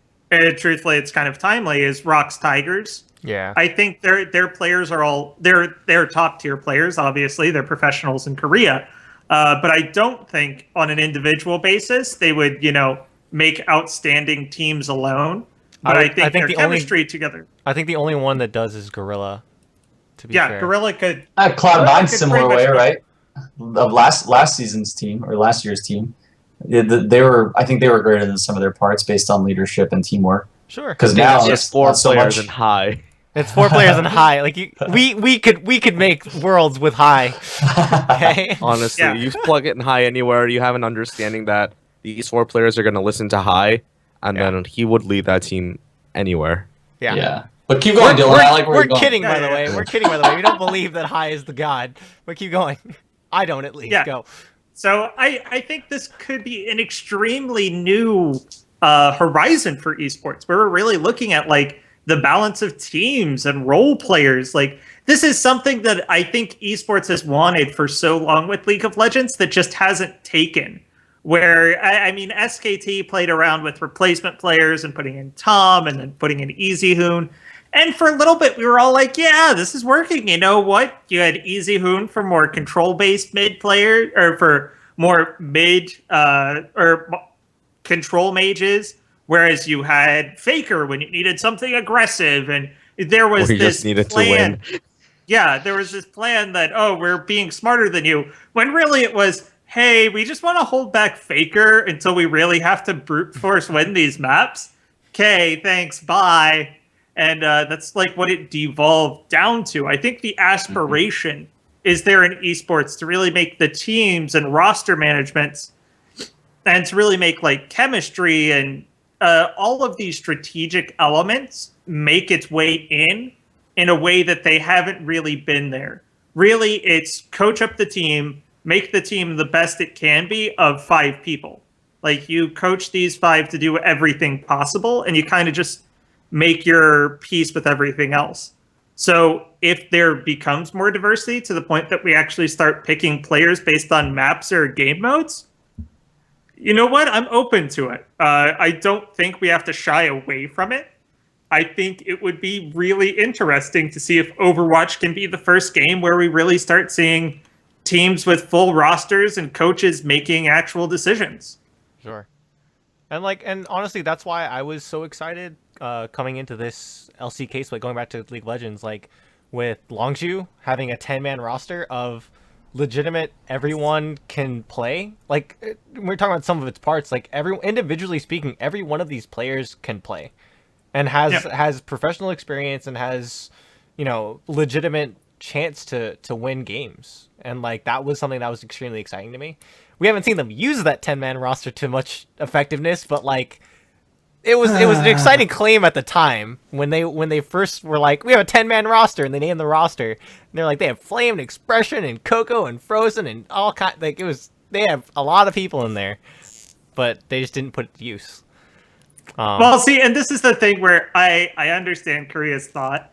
truthfully it's kind of timely, is Rock's Tigers. Yeah. I think their players are all they're top tier players. Obviously, they're professionals in Korea, but I don't think on an individual basis they would make outstanding teams alone. But I think their chemistry together. I think the only one that does is Gorilla. To be fair. Gorilla could. Cloud9 similar way, right? Of last season's team or last year's team, they were. I think they were greater than some of their parts based on leadership and teamwork. Sure. Because now it's 4 players and high. It's 4 players and high. Like we could make worlds with high. Okay. Honestly, you plug it in high anywhere, you have an understanding that these 4 players are going to listen to high, and then he would lead that team anywhere. Yeah. Yeah. But keep going, Dylan. I like where you're going. We're kidding, by the way. We're kidding, by the way. We don't believe that high is the god. But keep going. I don't, at least. Yeah. Go. So I think this could be an extremely new horizon for esports, where we're really looking at like the balance of teams and role players. Like, this is something that I think esports has wanted for so long with League of Legends that just hasn't taken. Where, I mean, SKT played around with replacement players and putting in Tom and then putting in EasyHoon. And for a little bit, we were all like, yeah, this is working. You know what? You had EasyHoon for more control-based mid player, or for more mid or control mages, whereas you had Faker when you needed something aggressive. And there was this just needed plan. to win. Yeah, there was this plan that, oh, we're being smarter than you. When really it was, hey, we just want to hold back Faker until we really have to brute force win these maps. Okay, thanks, bye. And that's like what it devolved down to. I think the aspiration is there in esports to really make the teams and roster managements and to really make like chemistry and all of these strategic elements make its way in a way that they haven't really been there. Really, it's coach up the team, make the team the best it can be of 5 people. Like, you coach these 5 to do everything possible, and you kind of just make your peace with everything else. So if there becomes more diversity to the point that we actually start picking players based on maps or game modes, you know what? I'm open to it. I don't think we have to shy away from it. I think it would be really interesting to see if Overwatch can be the first game where we really start seeing teams with full rosters and coaches making actual decisions. Sure. And honestly, that's why I was so excited coming into this LCK split, going back to League of Legends, like with Longzhu having a 10-man roster of legitimate everyone can play. Like, we're talking about some of its parts, like individually speaking, every one of these players can play and has professional experience and has, legitimate chance to win games. And like, that was something that was extremely exciting to me. We haven't seen them use that 10-man roster to much effectiveness, but like, it was an exciting claim at the time when they first were like, we have a 10-man roster, and they named the roster, and they're like, they have Flame and Expression and Coco and Frozen and all kind, like, they have a lot of people in there, but they just didn't put it to use. Well, see, and this is the thing where I understand Korea's thought,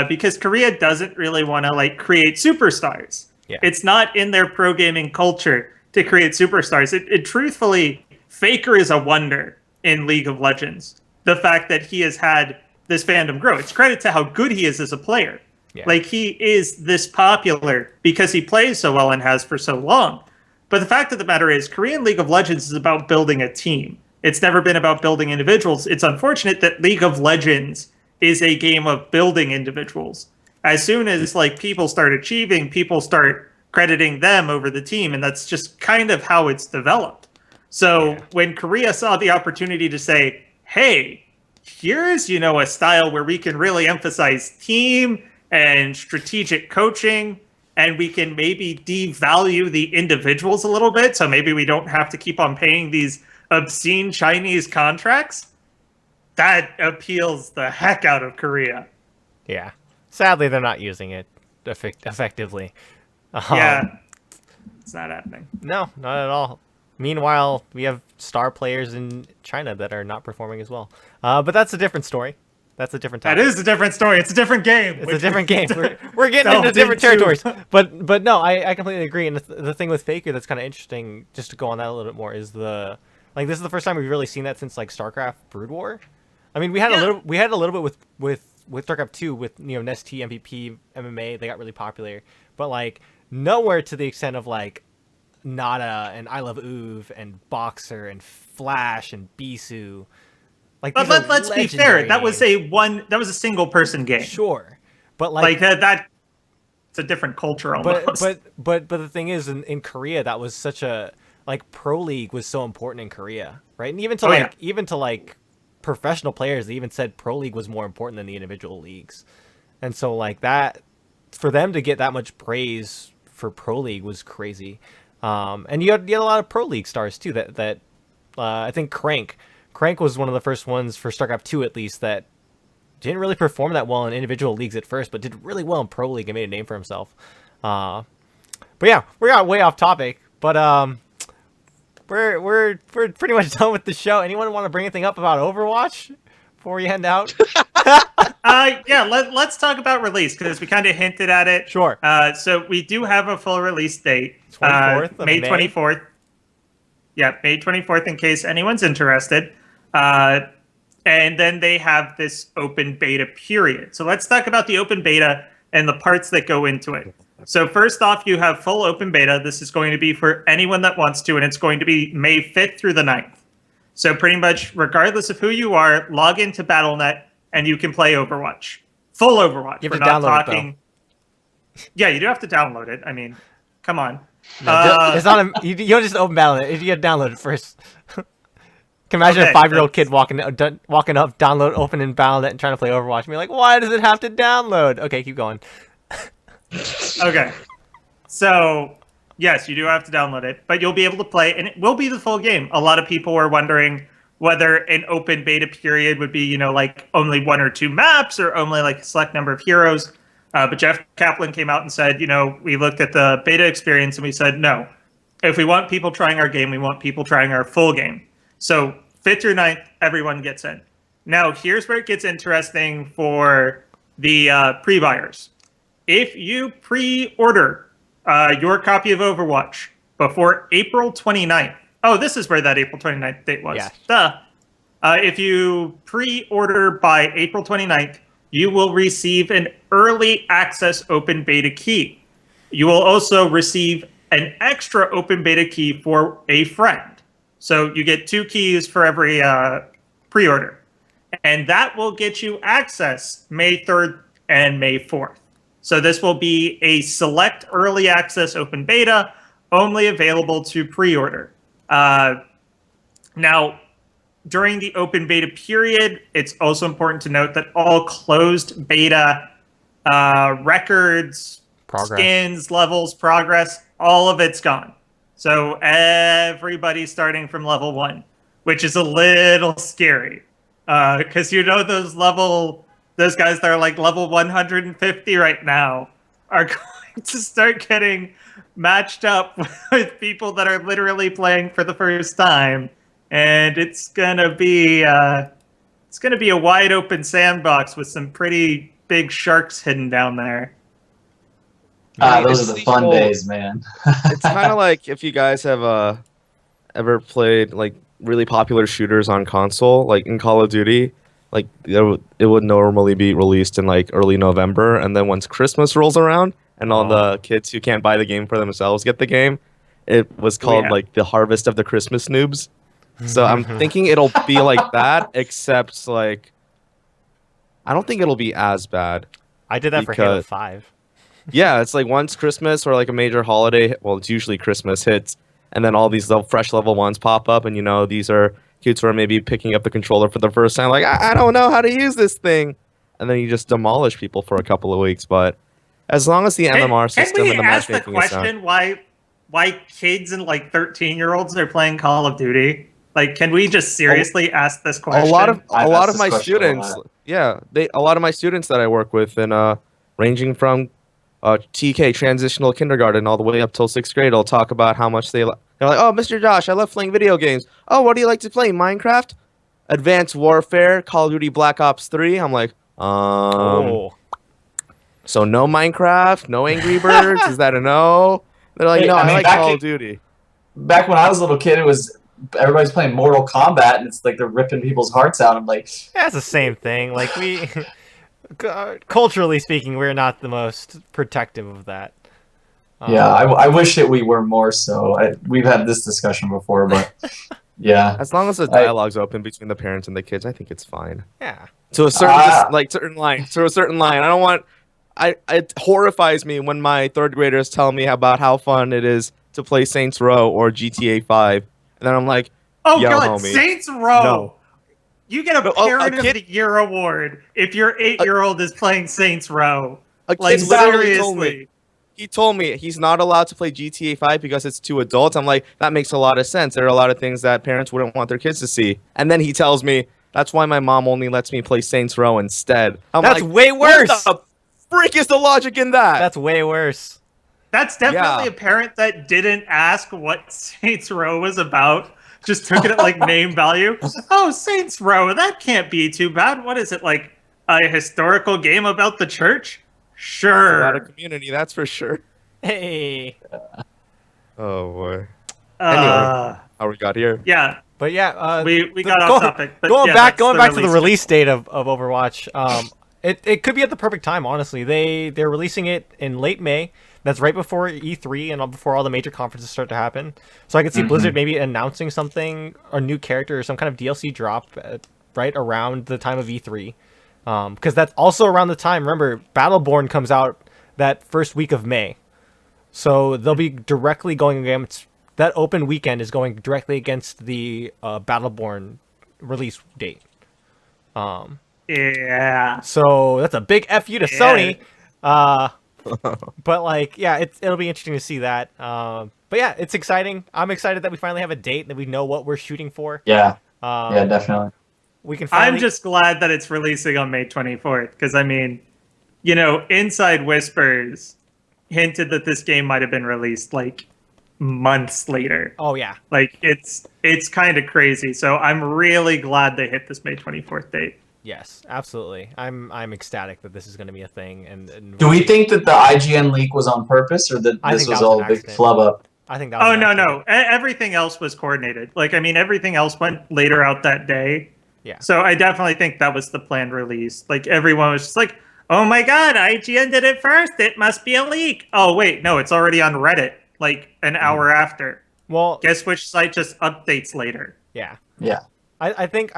because Korea doesn't really want to like create superstars. Yeah. It's not in their pro gaming culture to create superstars. It truthfully, Faker is a wonder in League of Legends. The fact that he has had this fandom grow, it's credit to how good he is as a player. Yeah. Like, he is this popular because he plays so well and has for so long. But the fact of the matter is, Korean League of Legends is about building a team. It's never been about building individuals. It's unfortunate that League of Legends is a game of building individuals. As soon as like people start achieving, people start crediting them over the team, and that's just kind of how it's developed. So when Korea saw the opportunity to say, hey, here's, a style where we can really emphasize team and strategic coaching, and we can maybe devalue the individuals a little bit, so maybe we don't have to keep on paying these obscene Chinese contracts. that appeals the heck out of Korea. Yeah. Sadly, they're not using it effectively. Yeah, it's not happening. No, not at all. Meanwhile, we have star players in China that are not performing as well. But that's a different story. That's a different topic. That is a different story. It's a different game. It's a different game. We're getting into different territories. But no, I completely agree. And the thing with Faker that's kind of interesting, just to go on that a little bit more, is this is the first time we've really seen that since like StarCraft Brood War. I mean, we had a little bit with StarCraft 2 with Nestea, MVP, MMA. They got really popular, but like nowhere to the extent of like Nada and I Love Uv and Boxer and Flash and Bisu. Like, but let's be fair. That was a single person game. Sure, but like that. It's a different culture almost. But the thing is, in Korea, that was such a Pro League was so important in Korea, right? And even to professional players, they even said Pro League was more important than the individual leagues, and so like that for them to get that much praise for Pro League was crazy. And you had a lot of Pro League stars too. That I think Crank was one of the first ones for StarCraft 2 at least that didn't really perform that well in individual leagues at first, but did really well in Pro League and made a name for himself. But yeah, we got way off topic. But we're pretty much done with the show. Anyone want to bring anything up about Overwatch before we end out? Yeah, let's talk about release because we kind of hinted at it. Sure. So we do have a full release date. 24th May 24th. Yeah, May 24th in case anyone's interested. And then they have this open beta period. So let's talk about the open beta and the parts that go into it. So first off, you have full open beta. This is going to be for anyone that wants to, and it's going to be May 5th through the 9th. So pretty much, regardless of who you are, log into Battle.net and you can play Overwatch. Full Overwatch. You have We're to not download talking. Yeah, you do have to download it. I mean, come on. No, it's not. You don't just open Battle.net. You got to download it first. Can imagine a 5-year-old kid walking up, download, opening Battle.net and trying to play Overwatch. And be like, why does it have to download? Okay, keep going. Okay. So, yes, you do have to download it, but you'll be able to play, and it will be the full game. A lot of people were wondering whether an open beta period would be, like only 1 or 2 maps or only like a select number of heroes. But Jeff Kaplan came out and said, we looked at the beta experience and we said, no. If we want people trying our game, we want people trying our full game. So 5th through 9th, everyone gets in. Now, here's where it gets interesting for the pre-buyers. If you pre-order your copy of Overwatch before April 29th, this is where that April 29th date was. Yeah. If you pre-order by April 29th, you will receive an early access open beta key. You will also receive an extra open beta key for a friend. So you get 2 keys for every pre-order. And that will get you access May 3rd and May 4th. So this will be a select early access open beta, only available to pre-order. Now, during the open beta period, it's also important to note that all closed beta records, skins, levels, progress, all of it's gone. So everybody's starting from level 1, which is a little scary because those guys that are like level 150 right now are going to start getting matched up with people that are literally playing for the first time, and it's gonna be a wide open sandbox with some pretty big sharks hidden down there. Those are the fun days, man. It's kind of like if you guys have ever played like really popular shooters on console, like in Call of Duty, like it would normally be released in like early November, and then once Christmas rolls around and all the kids who can't buy the game for themselves get the game, it was called like the harvest of the Christmas noobs. So I'm thinking it'll be like that, except like I don't think it'll be as bad. I did that for Halo 5. Yeah, it's like once Christmas or like a major holiday, well, it's usually Christmas hits, and then all these fresh level 1s pop up, and these are kids who are maybe picking up the controller for the first time, like, I don't know how to use this thing, and then you just demolish people for a couple of weeks. But as long as the MMR system and the matchmaking is sound. Why kids and like 13-year-olds are playing Call of Duty? Like, can we just seriously ask this A question? lot of I've a lot asked of this my question a students, lot. yeah, a lot of my students that I work with, and ranging from TK transitional kindergarten all the way up till 6th grade, will talk about how much they're like, oh, Mr. Josh, I love playing video games. Oh, what do you like to play? Minecraft, Advanced Warfare, Call of Duty Black Ops 3. I'm like, Oh. so no Minecraft, no Angry Birds. Is that a no? They're like, Hey, no, I I mean, like Call of Duty. back when I was a little kid, it was everybody's playing Mortal Kombat, and it's like they're ripping people's hearts out. I'm like, That's the same thing. Like we, culturally speaking, we're not the most protective of that. yeah, I wish that we were more so. We've had this discussion before, but yeah, As long as the I- dialogue's open between the parents and the kids, I think it's fine. Yeah. To a certain Ah. certain line. To a certain line. I don't want. It horrifies me when my 3rd graders tell me about how fun it is to play Saints Row or GTA 5, and then I'm like, Oh yo, God, homie. Saints Row. No. You get a No, a Parent of kid- the Year award if your 8-year-old is playing Saints Row. A Like, kid literally told seriously. me. He told me he's not allowed to play GTA 5 because it's too adults. I'm like, that makes a lot of sense. There are a lot of things that parents wouldn't want their kids to see. And then he tells me that's why my mom only lets me play Saints Row instead. I'm That's like, way worse. What the freak is the logic in that? That's way worse. That's definitely Yeah. a parent that didn't ask what Saints Row was about. Just took it at like name value. Oh, Saints Row, that can't be too bad. What is it, like a historical game about the church? It's about a Sure. community, that's for sure. Hey. Oh boy. Uh, How we got here? yeah, But yeah, we got go- off topic. But going yeah, back, that's to the release date of Overwatch. It could be at the perfect time. Honestly, they're releasing it in late May. That's right before E3 and before all the major conferences start to happen. So I could see Blizzard maybe announcing something, a new character, or some kind of DLC drop right around the time of E3. Because that's also around the time. Remember, Battleborn comes out that first week of May. So they'll be directly going against that open weekend is going directly against the Battleborn release date. Yeah. So that's a big FU to Sony. But like, yeah, it'll be interesting to see that. But yeah, it's exciting. I'm excited that we finally have a date that we know what we're shooting for. yeah, yeah, definitely. We can finally. I'm just glad that it's releasing on May 24th because I mean, you know, Inside Whispers hinted that this game might have been released like months later. Oh yeah. Like it's kind of crazy. So I'm really glad they hit this May 24th date. Yes, absolutely. I'm ecstatic that this is going to be a thing. And Do we think that the IGN leak was on purpose, or that I this think was that was all an a big accident. flub up? I think that was Oh an no, accident. no. Everything else was coordinated. Like I mean, everything else went later out that day. Yeah. So I definitely think that was the planned release. Like everyone was just like, "Oh my god, IGN did it first. It must be a leak." Oh wait, no, it's already on Reddit. Like an hour after. Well, Guess which site just updates later? yeah. Yeah. I think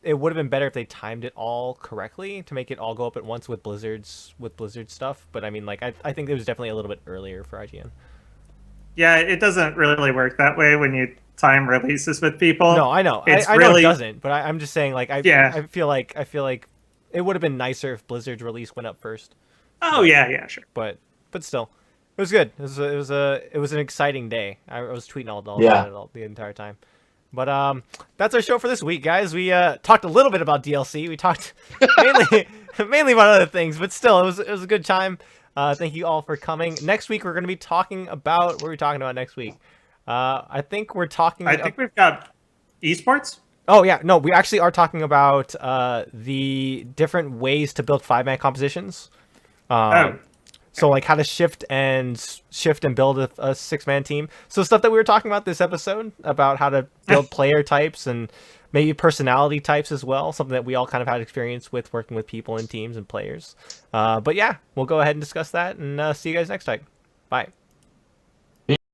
it would have been better if they timed it all correctly to make it all go up at once with Blizzard stuff. But I mean, like I think it was definitely a little bit earlier for IGN. Yeah, it doesn't really work that way when you time releases with people. No, I know. It's I know really- it doesn't, but I'm just saying, like, Yeah. I feel like it would have been nicer if Blizzard's release went up first. Oh yeah, sure. But still, it was good. It was an exciting day. I was tweeting all Yeah. about it all the entire time. But that's our show for this week, guys. We talked a little bit about DLC. We talked mainly about other things, but still, it was a good time. Thank you all for coming. Next week we're going to be talking about what are we talking about next week? I think we're talking. I think we've got esports. Oh yeah, no, we actually are talking about the different ways to build 5-man compositions. So like how to shift and build a 6-man team. So stuff that we were talking about this episode about how to build player types and maybe personality types as well. Something that we all kind of had experience with working with people in teams and players. But yeah, we'll go ahead and discuss that and see you guys next time. Bye.